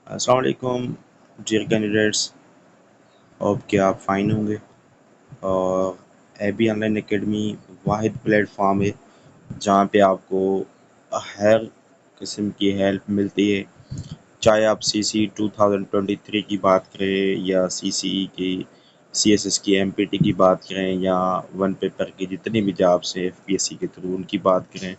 السلام علیکم dear candidates, hope کہ آپ فائن ہوں گے۔ اور اے بی آن لائن اکیڈمی واحد پلیٹ فارم ہے جہاں پہ آپ کو ہر قسم کی ہیلپ ملتی ہے، چاہے آپ سی 2023 کی بات کریں یا سی کی CSS کی MPT کی بات کریں یا ون پیپر کی جتنی بھی جابس ہیں FPSC کے تھرو ان کی بات کریں،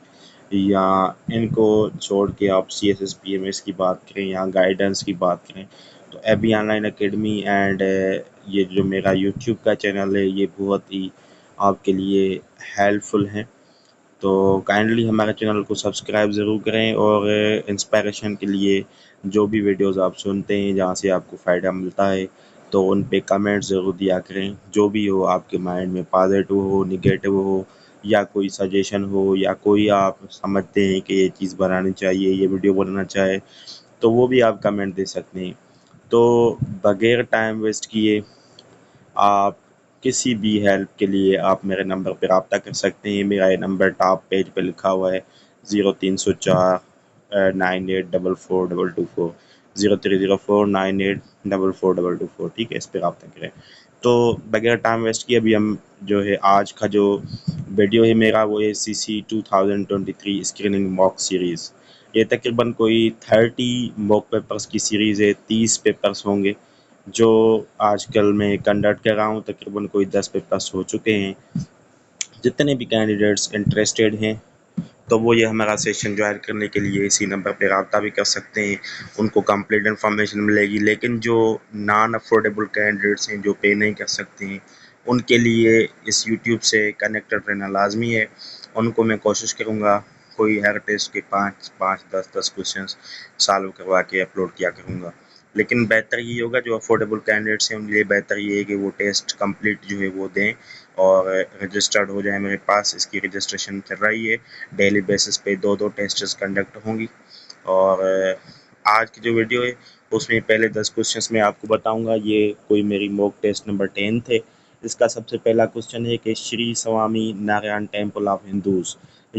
یا ان کو چھوڑ کے آپ CSS PMS کی بات کریں یا گائیڈنس کی بات کریں، تو A B online academy and یہ جو میرا یوٹیوب کا چینل ہے یہ بہت ہی آپ کے لیے ہیلپ فل ہیں۔ تو کائنڈلی ہمارے چینل کو سبسکرائب ضرور کریں، اور انسپائریشن کے لیے جو بھی ویڈیوز آپ سنتے ہیں جہاں سے آپ کو فائدہ ملتا ہے تو ان پہ کمنٹ ضرور دیا کریں، جو بھی ہو آپ کے مائنڈ میں، پازیٹیو ہو نگیٹیو ہو، یا کوئی سجیشن ہو، یا کوئی آپ سمجھتے ہیں کہ یہ چیز بنانی چاہیے، یہ ویڈیو بنانا چاہے تو وہ بھی آپ کمنٹ دے سکتے ہیں۔ تو بغیر ٹائم ویسٹ کیے آپ کسی بھی ہیلپ کے لیے آپ میرے نمبر پہ رابطہ کر سکتے ہیں۔ میرا یہ نمبر ٹاپ پیج پہ لکھا ہوا ہے 030498442224، 030498442224، ٹھیک ہے، اس پہ رابطہ کریں۔ تو بغیر ٹائم ویسٹ کیے ابھی ہم جو ہے آج کا جو ویڈیو ہے میرا وہ ہے CC 2023 اسکریننگ موک سیریز۔ یہ تقریباً کوئی 30 موک پیپرز کی سیریز ہے، 30 پیپرز ہوں گے جو آج کل میں کنڈکٹ کر رہا ہوں۔ تقریباً کوئی 10 پیپرس ہو چکے ہیں۔ جتنے بھی کینڈیڈیٹس انٹرسٹیڈ ہیں تو وہ یہ ہمارا سیشن جوائن کرنے کے لیے اسی نمبر پہ رابطہ بھی کر سکتے ہیں، ان کو کمپلیٹ انفارمیشن ملے گی۔ لیکن جو نان افورڈیبل کینڈیڈیٹس ہیں، جو پے نہیں کر سکتے ہیں، ان کے لیے اس یوٹیوب سے کنیکٹڈ رہنا لازمی ہے۔ ان کو میں کوشش کروں گا کوئی ہر ٹیسٹ کے 5 10 کوشچنس سالو کروا کے اپلوڈ کیا کروں گا۔ لیکن بہتر یہ ہوگا جو افورڈیبل کینڈیڈیٹس ہیں ان کے لیے بہتر یہ ہے کہ وہ ٹیسٹ کمپلیٹ جو ہے وہ دیں اور رجسٹرڈ ہو جائیں میرے پاس۔ اس کی رجسٹریشن چل رہی ہے، ڈیلی بیسس پہ 2 ٹیسٹس کنڈکٹ ہوں گی۔ اور آج کی جو ویڈیو ہے اس میں پہلے 10 کوشچنس میں آپ کو بتاؤں گا۔ یہ کوئی میری موک ٹیسٹ نمبر 10 تھے۔ اس کا سب سے پہلا کوشچن ہے کہ شری سوامی نارائن ٹیمپل آف ہندوز،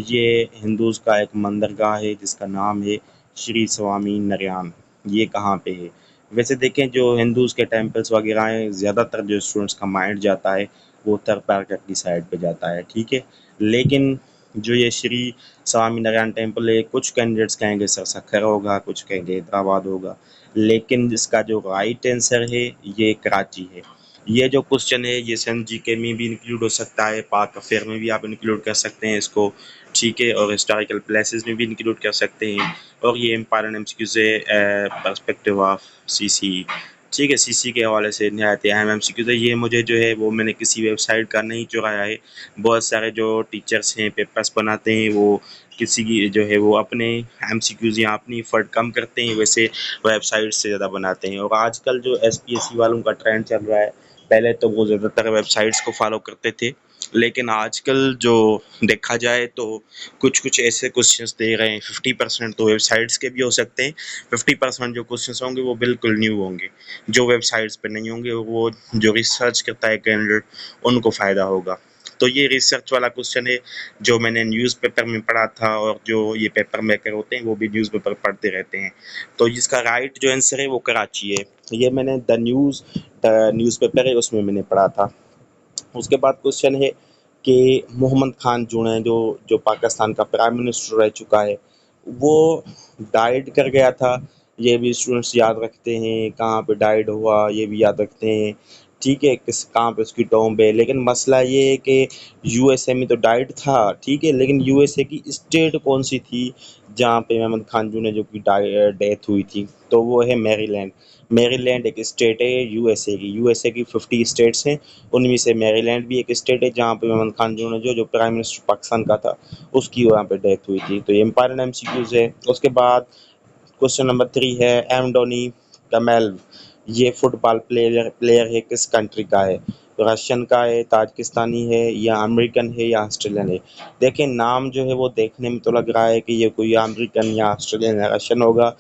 یہ ہندوز کا ایک مندرگاہ ہے جس کا نام ہے شری سوامی نارائن، یہ کہاں پہ ہے؟ ویسے دیکھیں جو ہندوز کے ٹیمپلز وغیرہ ہیں، زیادہ تر جو اسٹوڈنٹس کا مائنڈ جاتا ہے وہ اتر پارکر کی سائڈ پہ جاتا ہے، ٹھیک ہے۔ لیکن جو یہ شری سوامی نارائن ٹیمپل ہے، کچھ کینڈیڈیٹس کہیں گے سر سکھر ہوگا، کچھ کہیں گے حیدرآباد ہوگا، لیکن اس کا جو رائٹ آنسر ہے یہ کراچی ہے۔ یہ جو کوشچن ہے یہ سندھ جی کے میں بھی انکلوڈ ہو سکتا ہے، پاک افیئر میں بھی آپ انکلوڈ کر سکتے ہیں اس کو، ٹھیک ہے، اور ہسٹوریکل پلیسز میں بھی انکلوڈ کر سکتے ہیں۔ اور یہ امپارٹنٹ MCQs ہے پرسپیکٹیو آف CC، ٹھیک ہے، CC کے حوالے سے نہایت اہم MCQs ہے۔ یہ مجھے جو ہے وہ میں نے کسی ویب سائٹ کا نہیں چرایا ہے۔ بہت سارے جو ٹیچرس ہیں پیپرس بناتے ہیں وہ کسی کی جو ہے وہ اپنے MCQs یا اپنی ایفرٹ کم کرتے ہیں، ویسے ویب سائٹ سے زیادہ بناتے ہیں۔ اور آج کل جو SPSC والوں کا ٹرینڈ چل رہا ہے، پہلے تو وہ زیادہ تر ویب سائٹس کو فالو کرتے تھے، لیکن آج کل جو دیکھا جائے تو کچھ ایسے کوشچنس دے رہے ہیں 50% تو ویب سائٹس کے بھی ہو سکتے ہیں، 50% جو کوشچنس ہوں گے وہ بالکل نیو ہوں گے، جو ویب سائٹس پہ نہیں ہوں گے، وہ جو ریسرچ کرتا ہے کینڈیڈیٹ ان کو فائدہ ہوگا۔ تو یہ ریسرچ والا کوشچن ہے جو میں نے نیوز پیپر میں پڑھا تھا، اور جو یہ پیپر میکر ہوتے ہیں وہ بھی نیوز پیپر پڑھتے رہتے ہیں۔ تو اس کا رائٹ جو آنسر ہے وہ کراچی ہے، یہ میں نے نیوز پیپر ہے اس میں نے پڑھا تھا۔ اس کے بعد کوشچن ہے کہ محمد خان جونیں جو پاکستان کا پرائم منسٹر رہ چکا ہے، وہ ڈائیڈ کر گیا تھا، یہ بھی اسٹوڈنٹس یاد رکھتے ہیں، کہاں پہ ڈائیڈ ہوا یہ بھی یاد رکھتے ہیں، ٹھیک ہے، کہاں پہ اس کی ٹومب ہے۔ لیکن مسئلہ یہ ہے کہ USA میں تو ڈائیڈ تھا، ٹھیک ہے، لیکن USA کی اسٹیٹ کون سی تھی جہاں پہ محمد خان جونیں جو کی ڈیتھ ہوئی تھی؟ تو وہ ہے میری لینڈ۔ میری لینڈ ایک اسٹیٹ ہے USA کی 50 اسٹیٹس ہیں، ان میں سے میری لینڈ بھی ایک اسٹیٹ ہے جہاں پہ محمد خان جونیں جو پرائم منسٹر پاکستان کا تھا اس کی وہاں پہ ڈیتھ ہوئی تھی۔ تو یہ امپارٹنٹ MCQs ہے۔ اس کے بعد کوشچن نمبر 3 ہے اینڈونی کمیلو، یہ فٹ بال پلیئر ہے، کس کنٹری کا ہے؟ رشین کا ہے، تاجکستانی ہے، یا امریکن ہے، یا آسٹریلین ہے؟ دیکھیں نام جو ہے وہ دیکھنے میں تو لگ رہا ہے کہ یہ کوئی امریکن یا آسٹریلین یا رشین ہوگا،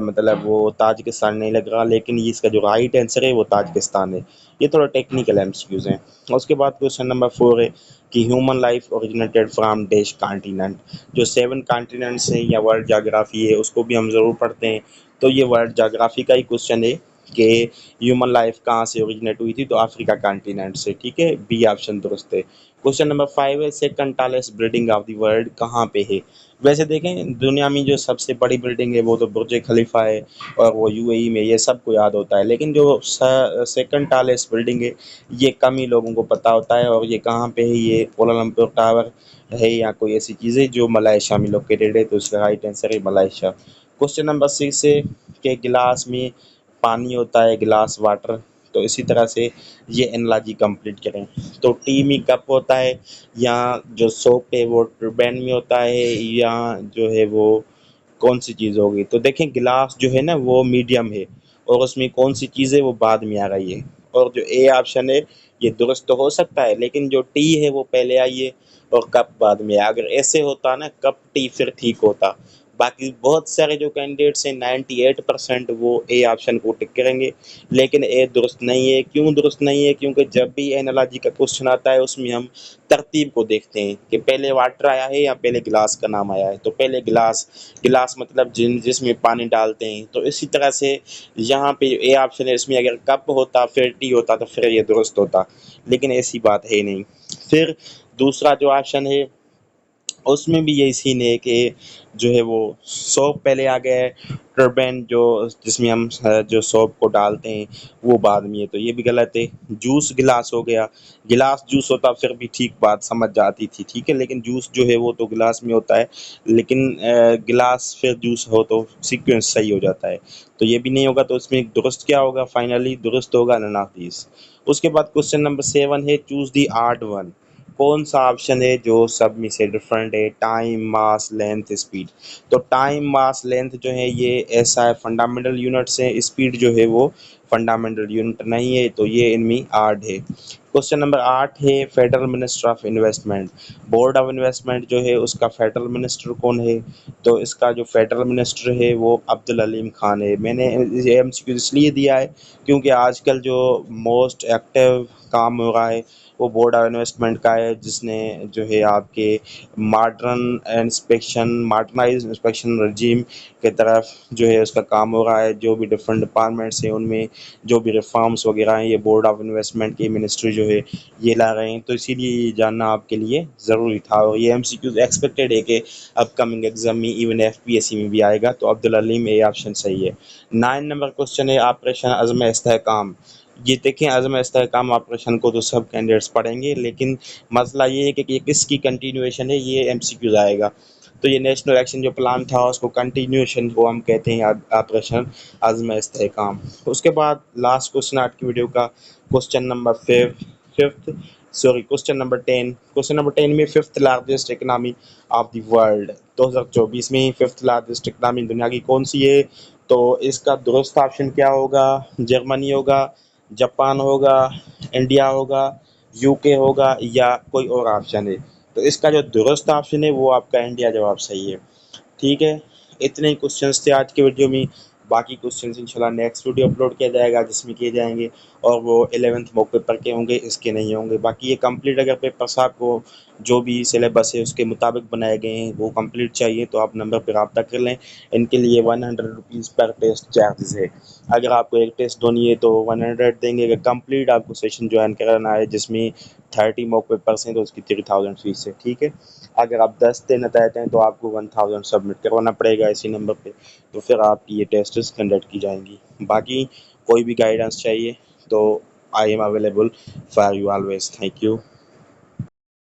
مطلب وہ تاجکستان نہیں لگ رہا، لیکن اس کا جو رائٹ آنسر ہے وہ تاجکستان ہے۔ یہ تھوڑا ٹیکنیکل MCQs ہیں۔ اس کے بعد کوشچن نمبر 4 ہے کہ human life originated from dash continent, جو 7 کانٹیننٹس ہیں یا ورلڈ جاگرافی ہے اس کو بھی ہم ضرور پڑھتے ہیں۔ تو یہ ورلڈ جغرافی کا ہی کوشچن ہے کہ ہیومن لائف کہاں سے اوریجنیٹ ہوئی تھی، تو افریقہ کانٹیننٹ سے، ٹھیک ہے، بی آپشن درست ہے۔ کوشچن نمبر 5 ہے second tallest building of the world کہاں پہ ہے؟ ویسے دیکھیں دنیا میں جو سب سے بڑی بلڈنگ ہے وہ تو برج خلیفہ ہے، اور وہ یو اے ای میں، یہ سب کو یاد ہوتا ہے، لیکن جو سیکنڈ ٹالسٹ بلڈنگ ہے یہ کم ہی لوگوں کو پتہ ہوتا ہے، اور یہ کہاں پہ ہے؟ یہ کوالالمپور ٹاور ہے یا کوئی ایسی چیز ہے جو ملائیشیا میں لوکیٹڈ ہے، تو اس کا رائٹ آنسر ہے ملائیشیا۔ کوشچن نمبر 6 ہے کہ گلاس میں پانی ہوتا ہے، گلاس واٹر، تو اسی طرح سے یہ انالوجی کمپلیٹ کریں۔ تو ٹی میں کپ ہوتا ہے، یا جو سوپ ہے وہ ٹربین میں ہوتا ہے، یا جو ہے وہ کون سی چیز ہوگی؟ تو دیکھیں گلاس جو ہے نا وہ میڈیم ہے، اور اس میں کون سی چیز ہے وہ بعد میں آ رہی ہے، اور جو اے آپشن ہے یہ درست تو ہو سکتا ہے، لیکن جو ٹی ہے وہ پہلے آئی ہے اور کپ بعد میں آیا۔ اگر ایسے ہوتا نا کپ ٹی پھر ٹھیک ہوتا۔ باقی بہت سارے جو کینڈیڈیٹس ہیں 98% وہ اے آپشن کو ٹک کریں گے، لیکن اے درست نہیں ہے۔ کیوں درست نہیں ہے؟ کیونکہ جب بھی اینالوجی کا کوشچن آتا ہے اس میں ہم ترتیب کو دیکھتے ہیں کہ پہلے واٹر آیا ہے یا پہلے گلاس کا نام آیا ہے، تو پہلے گلاس، گلاس مطلب جس میں پانی ڈالتے ہیں، تو اسی طرح سے یہاں پہ اے آپشن ہے، اس میں اگر کپ ہوتا پھر ٹی ہوتا تو پھر یہ درست ہوتا، لیکن ایسی بات ہے نہیں۔ پھر دوسرا جو آپشن ہے اس میں بھی یہی سین ہے کہ جو ہے وہ سوپ پہلے آ گیا ہے، ٹربین جو جس میں ہم جو سوپ کو ڈالتے ہیں وہ بعد میں ہے، تو یہ بھی غلط ہے۔ جوس گلاس ہو گیا، گلاس جوس ہوتا پھر بھی ٹھیک بات سمجھ جاتی تھی، ٹھیک ہے، لیکن جوس جو ہے وہ تو گلاس میں ہوتا ہے، لیکن گلاس پھر جوس ہو تو سیکوینس صحیح ہو جاتا ہے، تو یہ بھی نہیں ہوگا۔ تو اس میں درست کیا ہوگا؟ فائنلی درست ہوگا نن آف دیس۔ اس کے بعد کوشچن نمبر 7 ہے چوز دی آڈ ون۔ کون سا آپشن ہے جو سب میں سے ڈفرنٹ ہے؟ ٹائم، ماس، لینتھ، اسپیڈ۔ تو ٹائم، ماس، لینتھ جو ہے یہ ایسا ہے فنڈامنٹل یونٹس ہیں، اسپیڈ جو ہے وہ فنڈامنٹل یونٹ نہیں ہے، تو یہ ان میں آڈ ہے۔ کوشچن نمبر 8 ہے federal minister of investment. Board of investment جو ہے اس کا فیڈرل منسٹر کون ہے؟ تو اس کا جو فیڈرل منسٹر ہے وہ عبدالعلیم خان ہے۔ میں نے یہ ایم سی کیو اس لیے دیا ہے کیونکہ آج کل جو موسٹ ایکٹیو کام ہو رہا ہے وہ بورڈ آف انویسٹمنٹ کا ہے، جس نے جو ہے آپ کے ماڈرنائز انسپیکشن رجیم کے طرف جو ہے اس کا کام ہو رہا ہے۔ جو بھی ڈفرینٹ ڈپارٹمنٹس ہیں ان میں جو بھی ریفارمس وغیرہ ہیں یہ بورڈ آف انویسٹمنٹ کی منسٹری جو ہے یہ لا رہے ہیں، تو اسی لیے یہ جاننا آپ کے لیے ضروری تھا، اور یہ ایم سی کیوز ایکسپیکٹڈ ہے کہ اپ کمنگ ایگزام میں even F P S C میں بھی آئے گا، تو عبدالعلیم اے آپشن صحیح ہے۔ 9 نمبر کوشچن ہے آپریشن عزم استحکام۔ یہ دیکھیں عزم استحکام آپریشن کو تو سب کینڈیڈیٹس پڑھیں گے، لیکن مسئلہ یہ ہے کہ یہ کس کی کنٹینیویشن ہے، یہ ایم سی کیوز آئے گا۔ تو یہ نیشنل ایکشن جو پلان تھا اس کو کنٹینیویشن کو ہم کہتے ہیں آپریشن عزم استحکام۔ اس کے بعد لاسٹ کوشچن آج کی ویڈیو کا کوشچن نمبر 10۔ کوشچن نمبر 10 میں 5th largest economy of the world 2024 میں 5th لارجسٹ اکنامی دنیا کی کون سی ہے؟ تو اس کا درست آپشن کیا ہوگا؟ جرمنی ہوگا، جاپان ہوگا، انڈیا ہوگا، یو کے ہوگا، یا کوئی اور آپشن ہے؟ تو اس کا جو درست آپشن ہے وہ آپ کا انڈیا جواب صحیح ہے، ٹھیک ہے۔ اتنے ہی کوشچنس تھے آج کے ویڈیو میں، باقی کوشچنس انشاءاللہ نیکسٹ ویڈیو اپلوڈ کیا جائے گا جس میں کیے جائیں گے، اور وہ 11th موک پیپر کے ہوں گے، اس کے نہیں ہوں گے۔ باقی یہ کمپلیٹ اگر پیپرس آپ کو جو بھی سلیبس ہے اس کے مطابق بنائے گئے ہیں وہ کمپلیٹ چاہیے تو آپ نمبر پہ رابطہ کر لیں۔ ان کے لیے 100 روپیز پر ٹیسٹ چارجز ہے۔ اگر آپ کو ایک ٹیسٹ دونی ہے تو 100 دیں گے، اگر کمپلیٹ آپ کو سیشن جوائن کرانا ہے جس میں 30 موک پیپرس ہیں تو اس کی 3000 فیس ہے، ٹھیک ہے۔ اگر آپ 10 دینا چاہتے ہیں تو آپ کو 1000 سبمٹ کروانا پڑے گا اسی نمبر پہ، تو پھر آپ کی یہ ٹیسٹس کنڈکٹ کی جائیں گی۔ باقی کوئی بھی گائیڈنس چاہیے تو I am available for you always. Thank you.